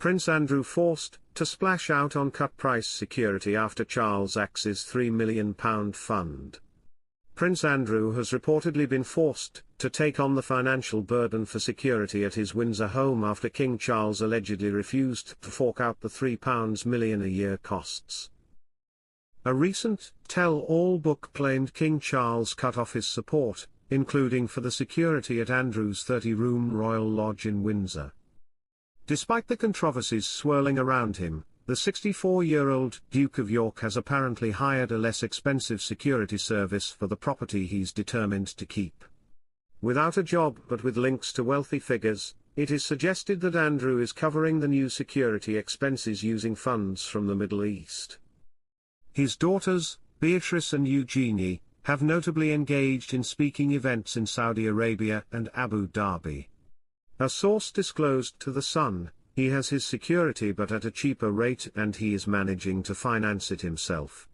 Prince Andrew forced to splash out on cut-price security after Charles axes £3 million fund. Prince Andrew has reportedly been forced to take on the financial burden for security at his Windsor home after King Charles allegedly refused to fork out the £3 million a year costs. A recent tell-all book claimed King Charles cut off his support, including for the security at Andrew's 30-room royal lodge in Windsor. Despite the controversies swirling around him, the 64-year-old Duke of York has apparently hired a less expensive security service for the property he's determined to keep. Without a job but with links to wealthy figures, it is suggested that Andrew is covering the new security expenses using funds from the Middle East. His daughters, Beatrice and Eugenie, have notably engaged in speaking events in Saudi Arabia and Abu Dhabi. A source disclosed to The Sun, he has his security but at a cheaper rate and he is managing to finance it himself.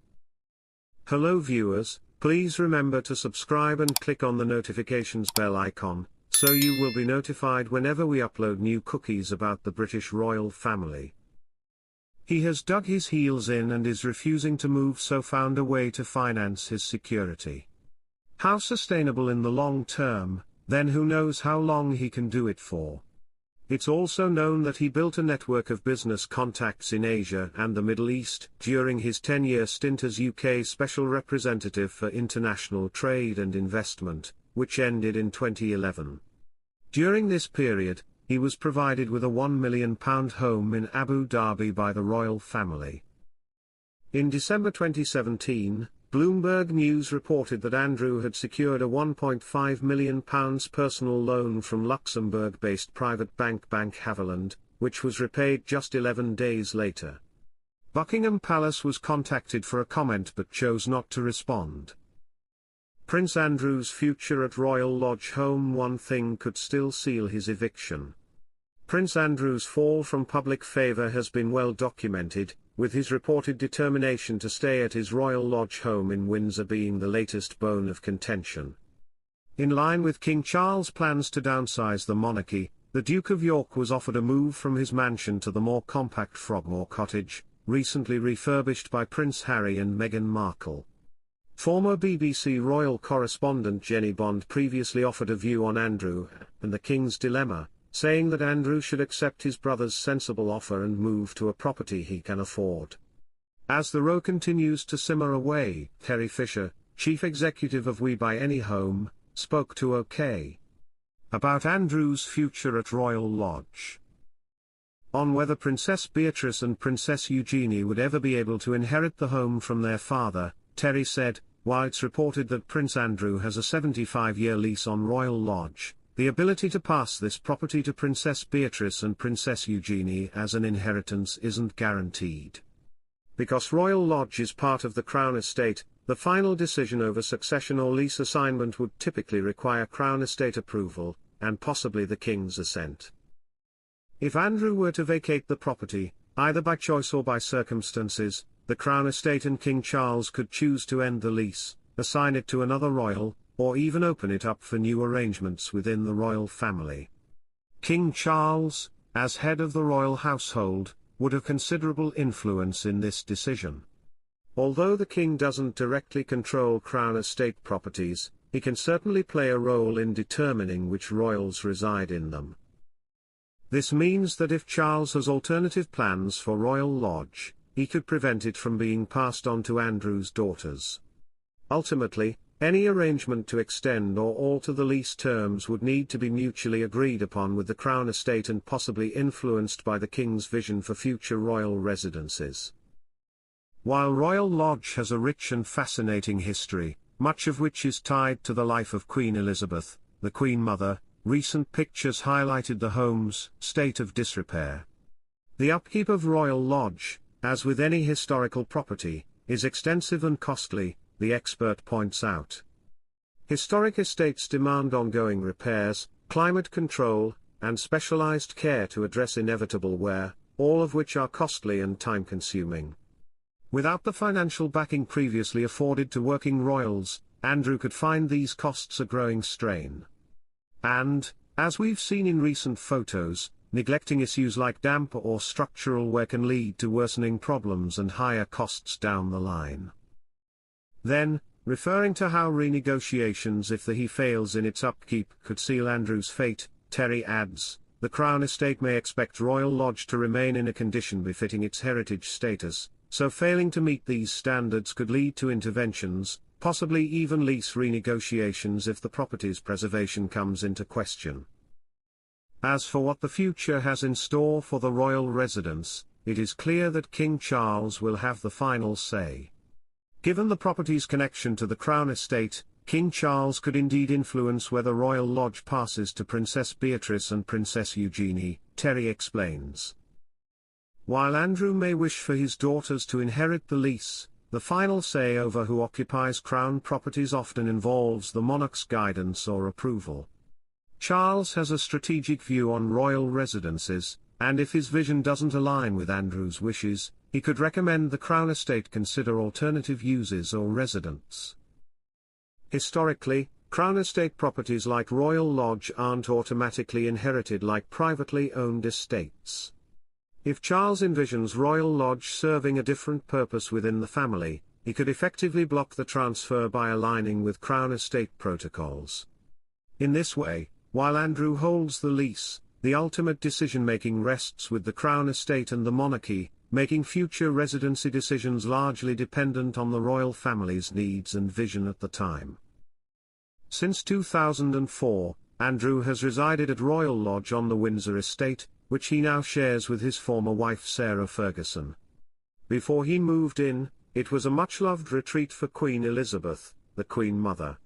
Hello viewers, please remember to subscribe and click on the notifications bell icon, so you will be notified whenever we upload new cookies about the British royal family. He has dug his heels in and is refusing to move, so found a way to finance his security. How sustainable in the long term, then who knows how long he can do it for. It's also known that he built a network of business contacts in Asia and the Middle East during his 10-year stint as UK Special Representative for International Trade and Investment, which ended in 2011. During this period, he was provided with a £1 million home in Abu Dhabi by the royal family. In December 2017, Bloomberg News reported that Andrew had secured a £1.5 million personal loan from Luxembourg-based private bank Bank Haveland, which was repaid just 11 days later. Buckingham Palace was contacted for a comment but chose not to respond. Prince Andrew's future at Royal Lodge home. One thing could still seal his eviction. Prince Andrew's fall from public favour has been well documented, with his reported determination to stay at his Royal Lodge home in Windsor being the latest bone of contention. In line with King Charles' plans to downsize the monarchy, the Duke of York was offered a move from his mansion to the more compact Frogmore Cottage, recently refurbished by Prince Harry and Meghan Markle. Former BBC royal correspondent Jenny Bond previously offered a view on Andrew and the King's dilemma, saying that Andrew should accept his brother's sensible offer and move to a property he can afford. As the row continues to simmer away, Terry Fisher, chief executive of We Buy Any Home, spoke to OK about Andrew's future at Royal Lodge. On whether Princess Beatrice and Princess Eugenie would ever be able to inherit the home from their father, Terry said, while it's reported that Prince Andrew has a 75-year lease on Royal Lodge, the ability to pass this property to Princess Beatrice and Princess Eugenie as an inheritance isn't guaranteed. Because Royal Lodge is part of the Crown Estate, the final decision over succession or lease assignment would typically require Crown Estate approval, and possibly the King's assent. If Andrew were to vacate the property, either by choice or by circumstances, the Crown Estate and King Charles could choose to end the lease, assign it to another royal, or even open it up for new arrangements within the royal family. King Charles, as head of the royal household, would have considerable influence in this decision. Although the king doesn't directly control Crown Estate properties, he can certainly play a role in determining which royals reside in them. This means that if Charles has alternative plans for Royal Lodge, he could prevent it from being passed on to Andrew's daughters. Ultimately, any arrangement to extend or alter the lease terms would need to be mutually agreed upon with the Crown Estate and possibly influenced by the King's vision for future royal residences. While Royal Lodge has a rich and fascinating history, much of which is tied to the life of Queen Elizabeth, the Queen Mother, recent pictures highlighted the home's state of disrepair. The upkeep of Royal Lodge, as with any historical property, is extensive and costly, the expert points out. Historic estates demand ongoing repairs, climate control, and specialized care to address inevitable wear, all of which are costly and time-consuming. Without the financial backing previously afforded to working royals, Andrew could find these costs a growing strain. And, as we've seen in recent photos, neglecting issues like damp or structural wear can lead to worsening problems and higher costs down the line. Then, referring to how renegotiations if the he fails in its upkeep could seal Andrew's fate, Terry adds, the Crown Estate may expect Royal Lodge to remain in a condition befitting its heritage status, so failing to meet these standards could lead to interventions, possibly even lease renegotiations if the property's preservation comes into question. As for what the future has in store for the royal residence, it is clear that King Charles will have the final say. Given the property's connection to the Crown Estate, King Charles could indeed influence whether Royal Lodge passes to Princess Beatrice and Princess Eugenie, Terry explains. While Andrew may wish for his daughters to inherit the lease, the final say over who occupies Crown properties often involves the monarch's guidance or approval. Charles has a strategic view on royal residences, and if his vision doesn't align with Andrew's wishes, he could recommend the Crown Estate consider alternative uses or residence. Historically, Crown Estate properties like Royal Lodge aren't automatically inherited like privately owned estates. If Charles envisions Royal Lodge serving a different purpose within the family, he could effectively block the transfer by aligning with Crown Estate protocols. In this way, while Andrew holds the lease, the ultimate decision-making rests with the Crown Estate and the monarchy, making future residency decisions largely dependent on the royal family's needs and vision at the time. Since 2004, Andrew has resided at Royal Lodge on the Windsor estate, which he now shares with his former wife Sarah Ferguson. Before he moved in, it was a much-loved retreat for Queen Elizabeth, the Queen Mother.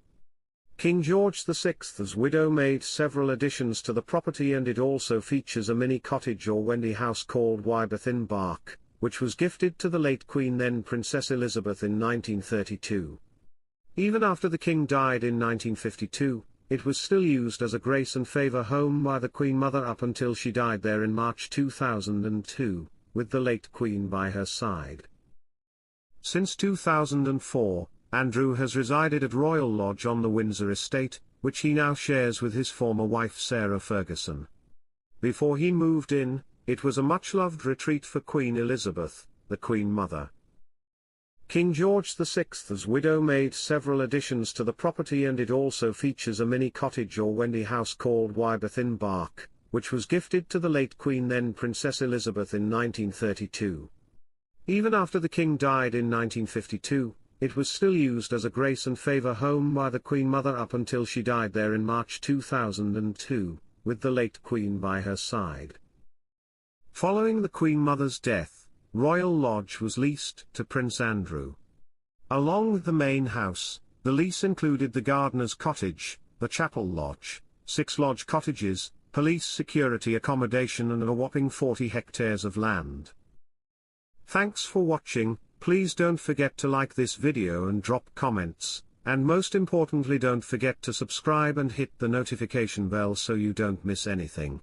King George VI's widow made several additions to the property, and it also features a mini cottage or Wendy house called Wybeth in Bark, which was gifted to the late Queen then Princess Elizabeth in 1932. Even after the King died in 1952, it was still used as a grace and favour home by the Queen Mother up until she died there in March 2002, with the late Queen by her side. Since 2004, Andrew has resided at Royal Lodge on the Windsor estate, which he now shares with his former wife Sarah Ferguson. Before he moved in, it was a much-loved retreat for Queen Elizabeth, the Queen Mother. King George VI's widow made several additions to the property, and it also features a mini cottage or Wendy house called Wybeth in Bark, which was gifted to the late Queen then Princess Elizabeth in 1932. Even after the King died in 1952, it was still used as a grace and favour home by the Queen Mother up until she died there in March 2002, with the late Queen by her side. Following the Queen Mother's death, Royal Lodge was leased to Prince Andrew. Along with the main house, the lease included the gardener's cottage, the chapel lodge, 6 lodge cottages, police security accommodation and a whopping 40 hectares of land. Thanks for watching. Please don't forget to like this video and drop comments, and most importantly don't forget to subscribe and hit the notification bell so you don't miss anything.